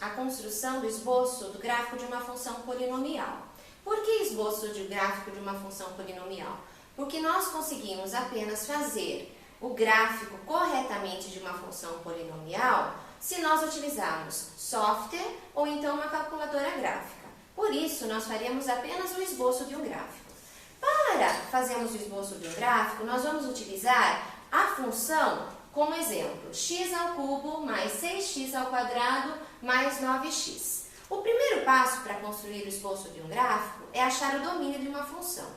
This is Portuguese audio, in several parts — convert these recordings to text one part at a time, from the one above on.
a construção do esboço do gráfico de uma função polinomial. Por que esboço de gráfico de uma função polinomial? Porque nós conseguimos apenas fazer o gráfico corretamente de uma função polinomial se nós utilizarmos software ou então uma calculadora gráfica. Por isso, nós faremos apenas o esboço de um gráfico. Para fazermos o esboço de um gráfico, nós vamos utilizar a função como exemplo, x ao cubo mais 6x ao quadrado mais 9x. O primeiro passo para construir o esboço de um gráfico é achar o domínio de uma função.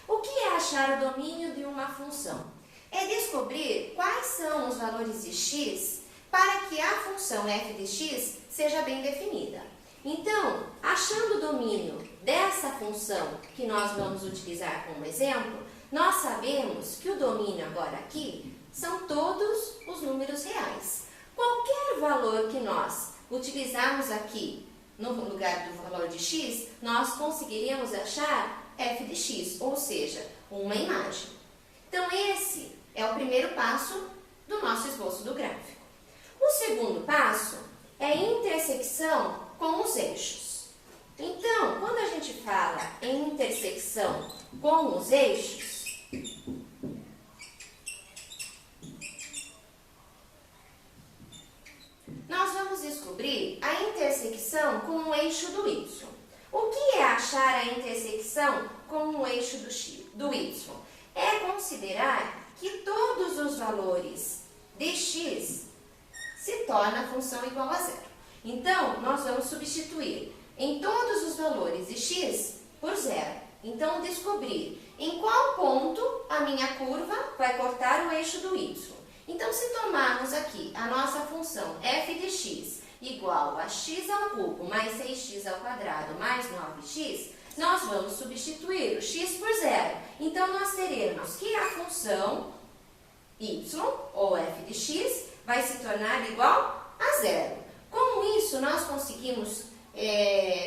O que é achar o domínio de uma função? É descobrir quais são os valores de x para que a função f de x seja bem definida. Então, achando o domínio dessa função que nós vamos utilizar como exemplo, nós sabemos que o domínio agora aqui são todos os números reais. Qualquer valor que nós utilizarmos aqui no lugar do valor de x, nós conseguiríamos achar f de x, ou seja, uma imagem. Então, esse é o primeiro passo do nosso esboço do gráfico. O segundo passo é intersecção com os eixos. Então, quando a gente fala em intersecção com os eixos, nós vamos descobrir a intersecção com o eixo do y. O que é achar a intersecção com o eixo do y? É considerar que todos os valores de x se tornam a função igual a zero. Então, nós vamos substituir em todos os valores de x por zero. Então, descobrir em qual ponto a minha curva vai cortar o eixo do y. Então, se tomarmos aqui a nossa função f de x igual a x ao cubo mais 6x ao quadrado mais 9x, nós vamos substituir o x por zero. Então, nós teremos que a função y, ou f de x, vai se tornar igual a zero. Com isso, nós conseguimos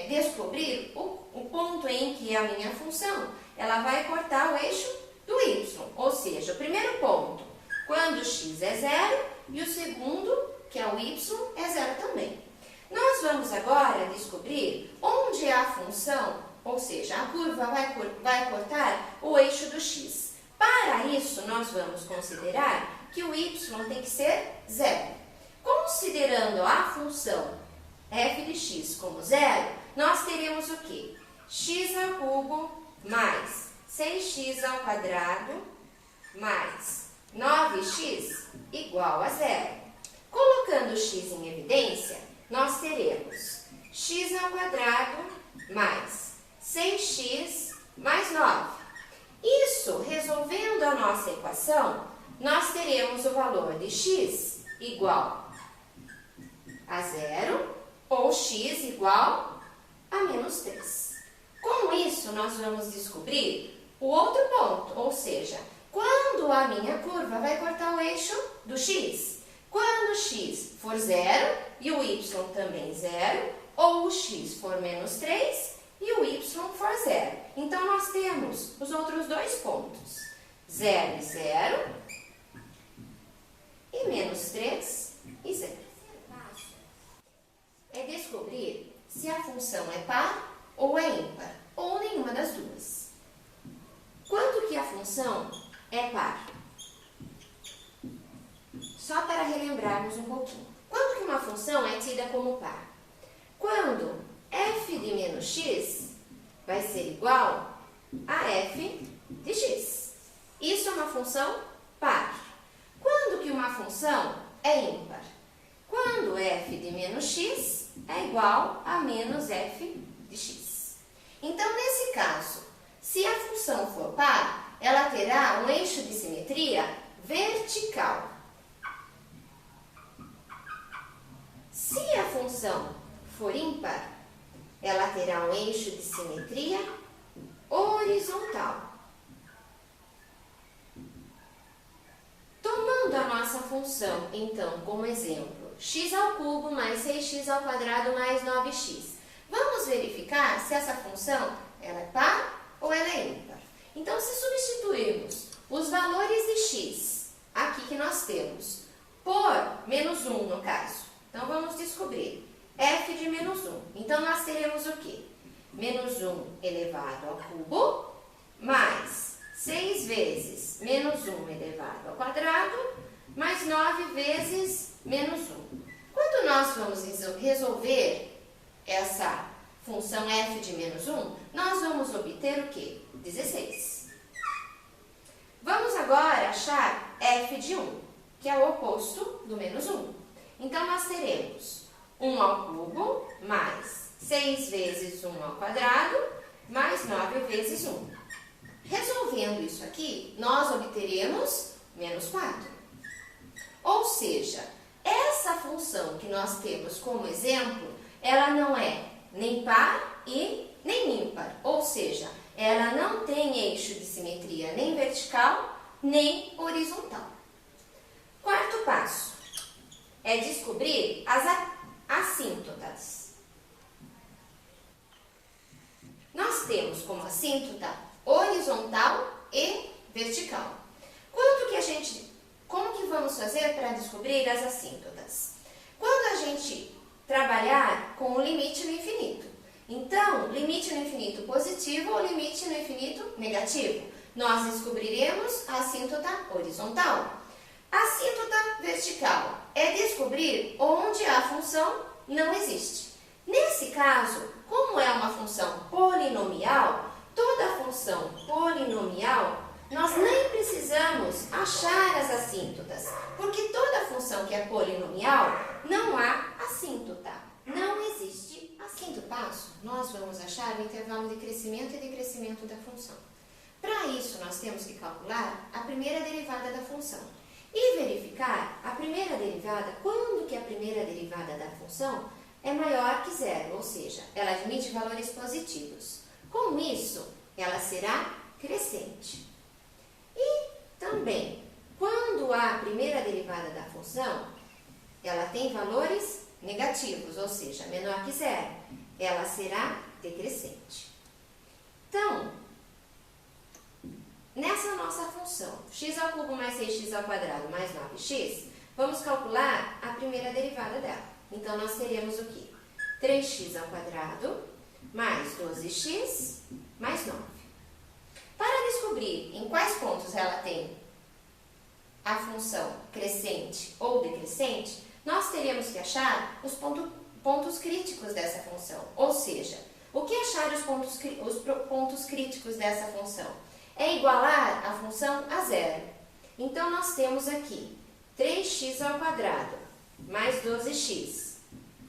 descobrir o ponto em que a minha função ela vai cortar o eixo do y. Ou seja, o primeiro ponto, quando x é zero, e o segundo, que é o y, é zero também. Nós vamos agora descobrir onde a função, ou seja, a curva vai cortar o eixo do x. Para isso, nós vamos considerar que o y tem que ser zero. Considerando a função f de x como zero, nós teremos o quê? X ao cubo mais 6x ao quadrado mais 9x igual a zero. Colocando x em evidência, nós teremos x ao quadrado mais 6x mais 9. Isso, resolvendo a nossa equação, nós teremos o valor de x igual a zero ou x igual a menos 3. Com isso, nós vamos descobrir o outro ponto, ou seja, quando a minha curva vai cortar o eixo do x. Quando x for zero e o y também zero, ou o x for menos 3 e o y for zero. Então, nós temos os outros dois pontos, 0 e 0, e menos 3 e 0. É descobrir se a função é par ou é ímpar, ou nenhuma das duas. Quando que a função é par? Só para relembrarmos um pouquinho. Quando que uma função é tida como par? Quando f de menos x vai ser igual a f de x. Isso é uma função par. Quando que uma função é ímpar? Quando f de menos x é igual a menos f de x. Então, nesse caso, se a função for par, ela terá um eixo de simetria vertical. Se a função for ímpar, ela terá um eixo de simetria horizontal. Tomando a nossa função, então, como exemplo, x ao cubo mais 6x ao quadrado mais 9x. Vamos verificar se essa função ela é par ou ela é ímpar. Então, se substituirmos os valores de x, aqui que nós temos, por menos 1 no caso, então vamos descobrir. f de menos 1. Então, nós teremos o quê? Menos 1 elevado ao cubo, mais 6 vezes menos 1 elevado ao quadrado, mais 9 vezes menos 1. Quando nós vamos resolver essa função f de menos 1, nós vamos obter o quê? 16. Vamos agora achar f de 1, que é o oposto do menos 1. Então, nós teremos 1 ao cubo, mais 6 vezes 1 ao quadrado, mais 9 vezes 1. Resolvendo isso aqui, nós obteremos menos 4. Ou seja, essa função que nós temos como exemplo, ela não é nem par e nem ímpar. Ou seja, ela não tem eixo de simetria nem vertical, nem horizontal. Quarto passo é descobrir as assíntotas. Nós temos como assíntota horizontal e vertical. Como que vamos fazer para descobrir as assíntotas? Quando a gente trabalhar com o limite no infinito. Então, limite no infinito positivo ou limite no infinito negativo. Nós descobriremos a assíntota horizontal. A assíntota vertical é descobrir onde a função não existe. Nesse caso, como é uma função polinomial, toda função polinomial, nós nem precisamos achar as assíntotas, porque toda função que é polinomial, não há assíntota. Não existe assíntota. Quinto passo, nós vamos achar o intervalo de crescimento e decrescimento da função. Para isso, nós temos que calcular a primeira derivada da função e verificar a primeira derivada quando que a primeira derivada da função é maior que zero, ou seja, ela admite valores positivos. Com isso, ela será crescente. E também, quando a primeira derivada da função, ela tem valores negativos, ou seja, menor que zero, ela será decrescente. Então, nessa nossa função, x ao cubo mais 6x ao quadrado mais 9x, vamos calcular a primeira derivada dela. Então, nós teremos o quê? 3x ao quadrado mais 12x mais 9. Para descobrir em quais pontos ela tem a função crescente ou decrescente, nós teríamos que achar os pontos críticos dessa função. Ou seja, o que achar os pontos críticos dessa função? É igualar a função a zero. Então, nós temos aqui 3x ao quadrado mais 12x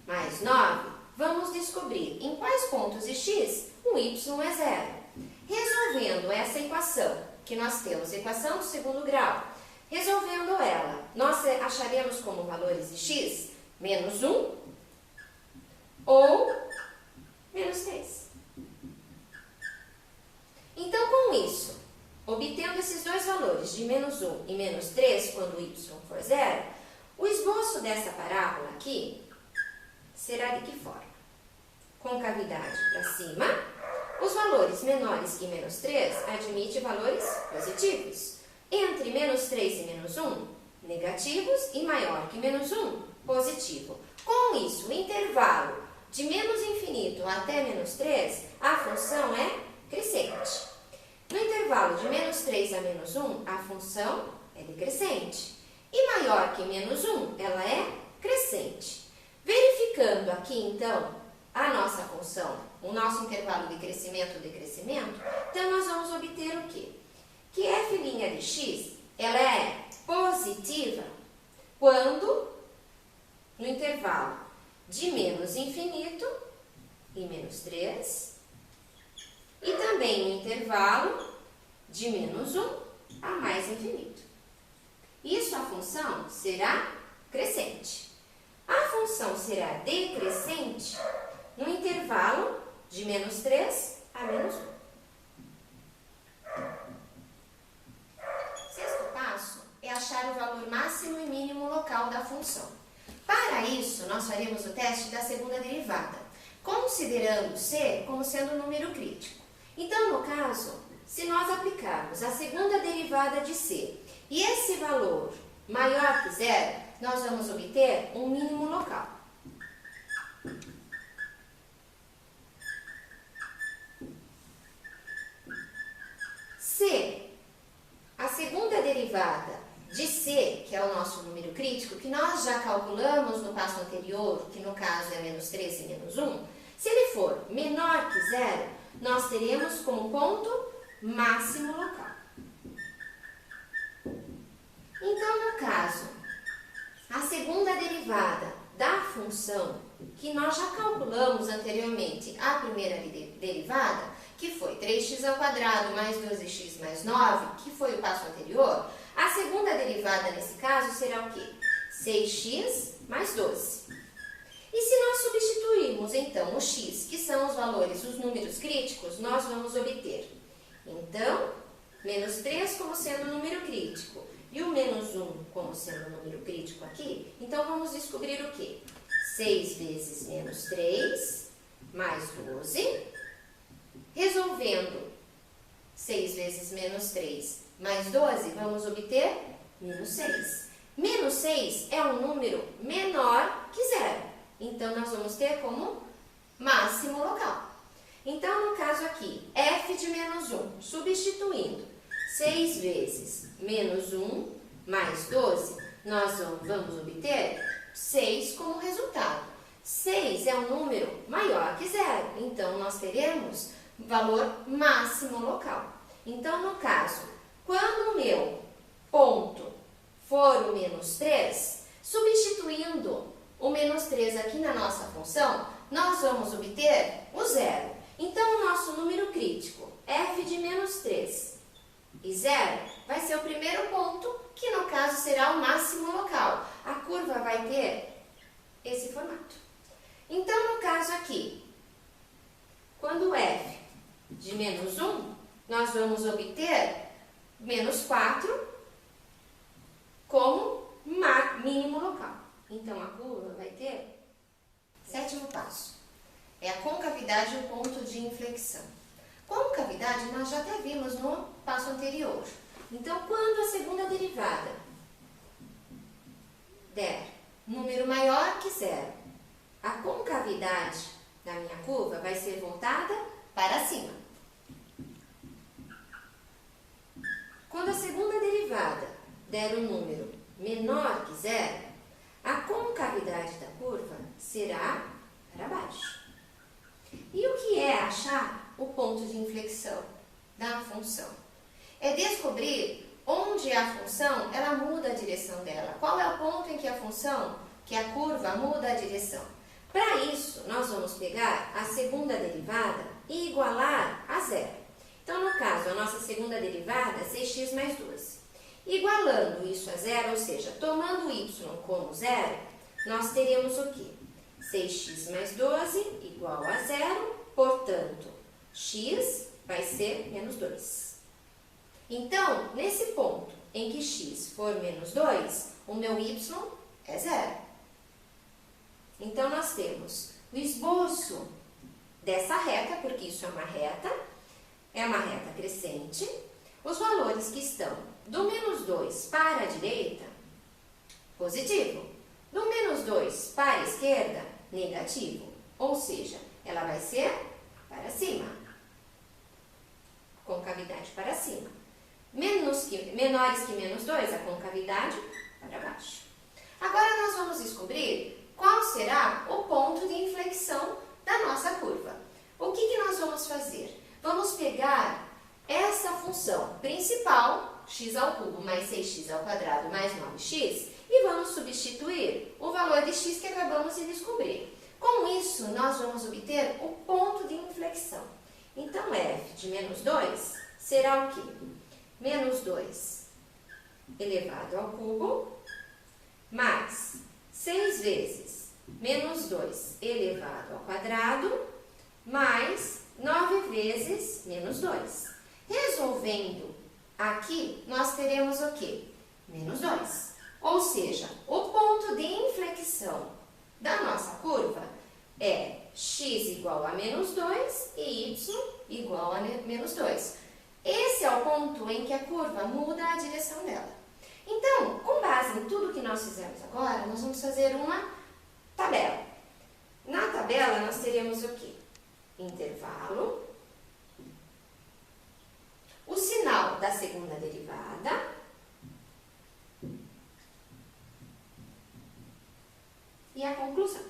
mais 9. Vamos descobrir em quais pontos de x o y é zero. Resolvendo essa equação, que nós temos, equação do segundo grau, resolvendo ela, nós acharemos como valores de x menos 1 ou menos 3. Então, com isso, obtendo esses dois valores de menos 1 e menos 3, quando o y for zero, o esboço dessa parábola aqui será de que forma? Concavidade para cima, os valores menores que menos 3 admite valores positivos. Entre menos 3 e menos 1, negativos, e maior que menos 1, positivo. Com isso, o intervalo de menos infinito até menos 3, a função é crescente. No intervalo de menos 3 a menos 1, a função é decrescente. E maior que menos 1, ela é crescente. Verificando aqui, então, a nossa função, o nosso intervalo de crescimento ou decrescimento, então nós vamos obter o quê? Que f' de x, ela é positiva quando no intervalo de menos infinito e menos 3, e também no intervalo de menos 1 a mais infinito. Isso a função será crescente. A função será decrescente no intervalo de menos 3 a menos 1. Sexto passo é achar o valor máximo e mínimo local da função. Para isso, nós faremos o teste da segunda derivada, considerando C como sendo um número crítico. Então, no caso, se nós aplicarmos a segunda derivada de C e esse valor maior que zero, nós vamos obter um mínimo local. derivada de C, que é o nosso número crítico, que nós já calculamos no passo anterior, que no caso é menos 3 e menos 1, se ele for menor que zero, nós teremos como ponto máximo local. Então, no caso, a segunda derivada da função que nós já calculamos anteriormente, a primeira derivada, que foi 3x ao quadrado mais 12x mais 9, que foi o passo anterior, a segunda derivada nesse caso será o quê? 6x mais 12. E se nós substituirmos então o x, que são os valores, os números críticos, nós vamos obter, então, menos 3 como sendo o número crítico e o menos 1 como sendo o número crítico aqui, então vamos descobrir o quê? 6 vezes menos 3 mais 12, resolvendo 6 vezes menos 3 mais 12, vamos obter menos 6. Menos 6 é um número menor que zero, então nós vamos ter como máximo local. Então, no caso aqui, f de menos 1, substituindo 6 vezes menos 1 mais 12, nós vamos obter 6 como resultado. 6 é um número maior que zero, então nós teremos valor máximo local. Então, no caso, quando o meu ponto for o menos 3, substituindo o menos 3 aqui na nossa função, nós vamos obter o zero. Então, o nosso número crítico, f de menos 3 e 0, vai ser o primeiro ponto, que no caso será o máximo local. A curva vai ter esse formato. Então, no caso aqui, quando f de menos 1, nós vamos obter menos 4 como mínimo local. Então, a curva vai ter sétimo passo. É a concavidade e o ponto de inflexão. Concavidade nós já até vimos no passo anterior. Então, quando a segunda derivada der número maior que zero, a concavidade da minha curva vai ser voltada para cima. Quando a segunda derivada der um número menor que zero, a concavidade da curva será para baixo. E o que é achar o ponto de inflexão da função? É descobrir onde a função ela muda a direção dela. Qual é o ponto em que a função, que a curva muda a direção? Para isso, nós vamos pegar a segunda derivada e igualar a zero. Então, no caso, a nossa segunda derivada é 6x mais 12. Igualando isso a zero, ou seja, tomando y como zero, nós teremos o quê? 6x mais 12 igual a zero, portanto, x vai ser menos 2. Então, nesse ponto em que x for menos 2, o meu y é zero. Então, nós temos o esboço dessa reta, porque isso é uma reta crescente. Os valores que estão do menos 2 para a direita, positivo. Do menos 2 para a esquerda, negativo. Ou seja, ela vai ser para cima. Concavidade para cima. Menores que menos 2, a concavidade para baixo. Agora nós vamos descobrir qual será o ponto de inflexão da nossa curva. O que nós vamos fazer? Vamos pegar essa função principal, x ao cubo mais 6x ao quadrado mais 9x, e vamos substituir o valor de x que acabamos de descobrir. Com isso, nós vamos obter o ponto de inflexão. Então, f de menos 2 será o quê? Menos 2 elevado ao cubo, mais 6 vezes menos 2 elevado ao quadrado, mais 9 vezes menos 2. Resolvendo aqui, nós teremos o quê? Menos 2. Ou seja, o ponto de inflexão da nossa curva é x igual a menos 2 e y igual a menos 2. Esse é o ponto em que a curva muda a direção dela. Então, com base em tudo que nós fizemos agora, nós vamos fazer uma tabela. Na tabela, nós teremos o quê? Intervalo, o sinal da segunda derivada e a conclusão.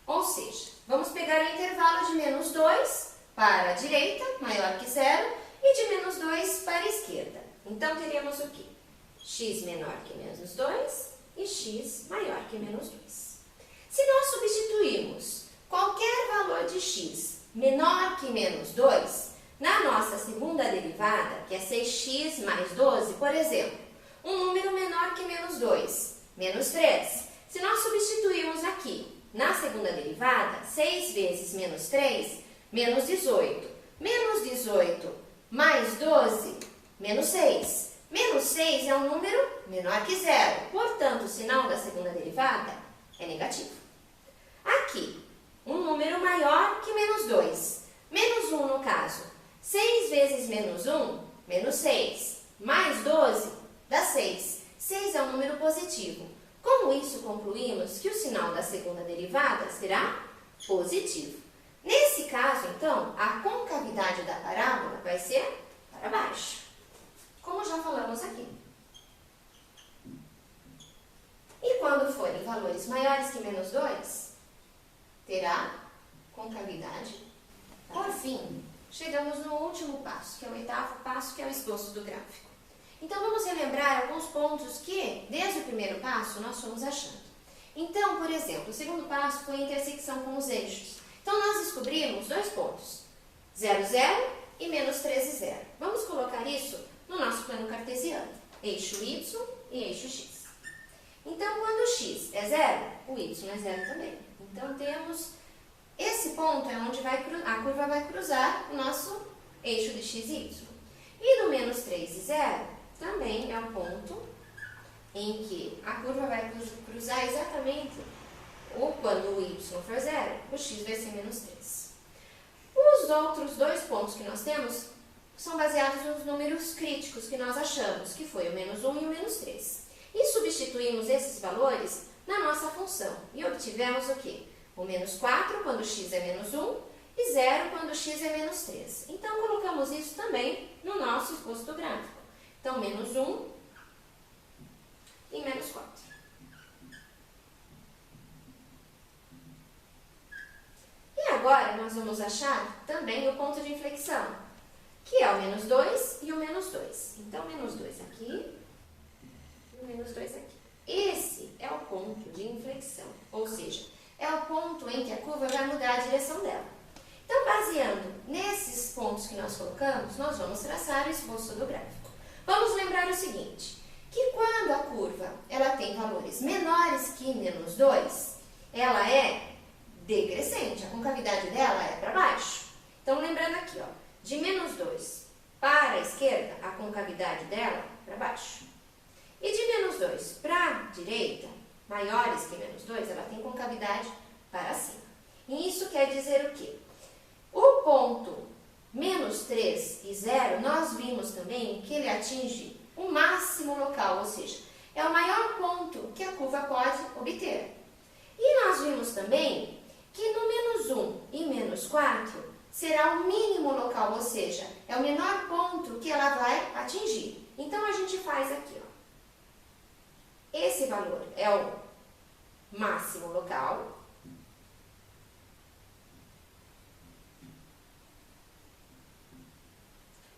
Ou seja, vamos pegar o intervalo de menos 2 para a direita, maior que zero, e de menos 2 para a esquerda. Então, teremos o quê? X menor que menos 2 e x maior que menos 2. Se nós substituirmos qualquer valor de x menor que menos 2, na nossa segunda derivada, que é 6x mais 12, por exemplo, um número menor que menos 2, menos 3. Se nós substituirmos aqui, na segunda derivada, 6 vezes menos 3, menos 18. Menos 18 mais 12, menos 6. Menos 6 é um número menor que zero, portanto, o sinal da segunda derivada é negativo. Aqui, um número maior que menos 2. Menos 1 no caso. 6 vezes menos 1, menos 6. Mais 12, dá 6. 6 é um número positivo. Com isso, concluímos que o sinal da segunda derivada será positivo. Nesse caso, então, a concavidade da parábola vai ser para baixo, como já falamos aqui. E quando forem valores maiores que menos 2, terá concavidade. Por fim, chegamos no último passo, que é o oitavo passo, que é o esboço do gráfico. Então, vamos relembrar alguns pontos que, desde o primeiro passo, nós fomos achando. Então, por exemplo, o segundo passo foi a intersecção com os eixos. Então, nós descobrimos dois pontos, 0, 0 e menos 13, 0. Vamos colocar isso no nosso plano cartesiano, eixo y e eixo x. Então, quando o x é 0, o y é 0 também. Então, temos esse ponto é onde a curva vai cruzar o nosso eixo de x e y. E do menos 3 e 0, também é o ponto em que a curva vai cruzar exatamente quando o y for 0, o x vai ser menos 3. Os outros dois pontos que nós temos são baseados nos números críticos que nós achamos, que foi o menos 1 e o menos 3. E substituímos esses valores na nossa função e obtivemos o quê? O menos 4 quando x é menos 1 e 0 quando x é menos 3. Então, colocamos isso também no nosso esboço do gráfico. Então, menos 1 e menos 4. E agora, nós vamos achar também o ponto de inflexão, que é o menos 2 e o menos 2. Então, menos 2 aqui e o menos 2 aqui. Esse é o ponto de inflexão, ou seja, é o ponto em que a curva vai mudar a direção dela. Então, baseando nesses pontos que nós colocamos, nós vamos traçar o esboço do gráfico. Vamos lembrar o seguinte, que quando a curva ela tem valores menores que menos 2, ela é decrescente, a concavidade dela é para baixo. Então, lembrando aqui, ó, de menos 2 para a esquerda, a concavidade dela é para baixo. E de menos 2 para a direita, maiores que menos 2, ela tem concavidade para cima. E isso quer dizer o quê? O ponto menos 3 e 0, nós vimos também que ele atinge o máximo local, ou seja, é o maior ponto que a curva pode obter. E nós vimos também que no menos 1 e menos 4 será o mínimo local, ou seja, é o menor ponto que ela vai atingir. Então, a gente faz aqui, ó. Esse valor é o máximo local.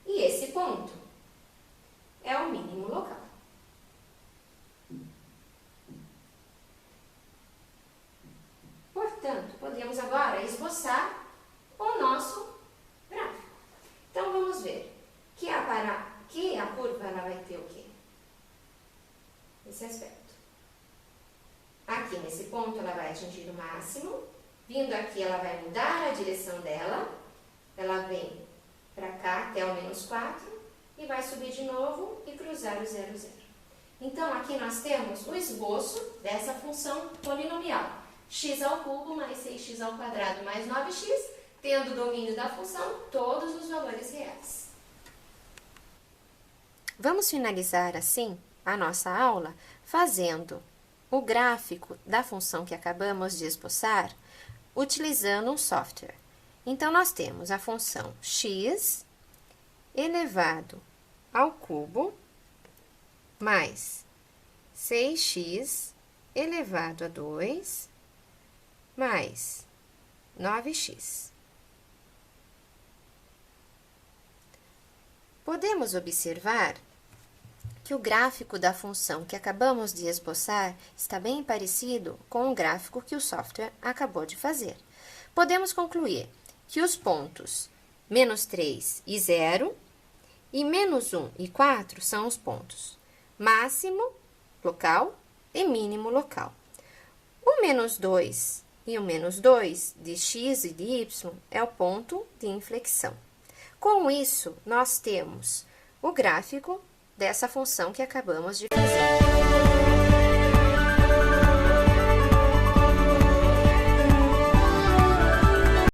E esse ponto é o mínimo local. Portanto, podemos agora esboçar o nosso gráfico. Então, vamos ver que a curva ela vai ter o quê? Esse aspecto. Aqui nesse ponto ela vai atingir o máximo, vindo aqui ela vai mudar a direção dela, ela vem para cá até o menos 4 e vai subir de novo e cruzar o 0, 0. Então, aqui nós temos o esboço dessa função polinomial, x ao cubo mais 6x ao quadrado mais 9x, tendo o domínio da função todos os valores reais. Vamos finalizar assim a nossa aula fazendo o gráfico da função que acabamos de esboçar utilizando um software. Então, nós temos a função x elevado ao cubo mais 6x elevado a 2 mais 9x. Podemos observar que o gráfico da função que acabamos de esboçar está bem parecido com o gráfico que o software acabou de fazer. Podemos concluir que os pontos menos 3 e 0 e menos 1 e 4 são os pontos máximo local e mínimo local. O menos 2 e o menos 2 de x e de y é o ponto de inflexão. Com isso, nós temos o gráfico dessa função que acabamos de fazer.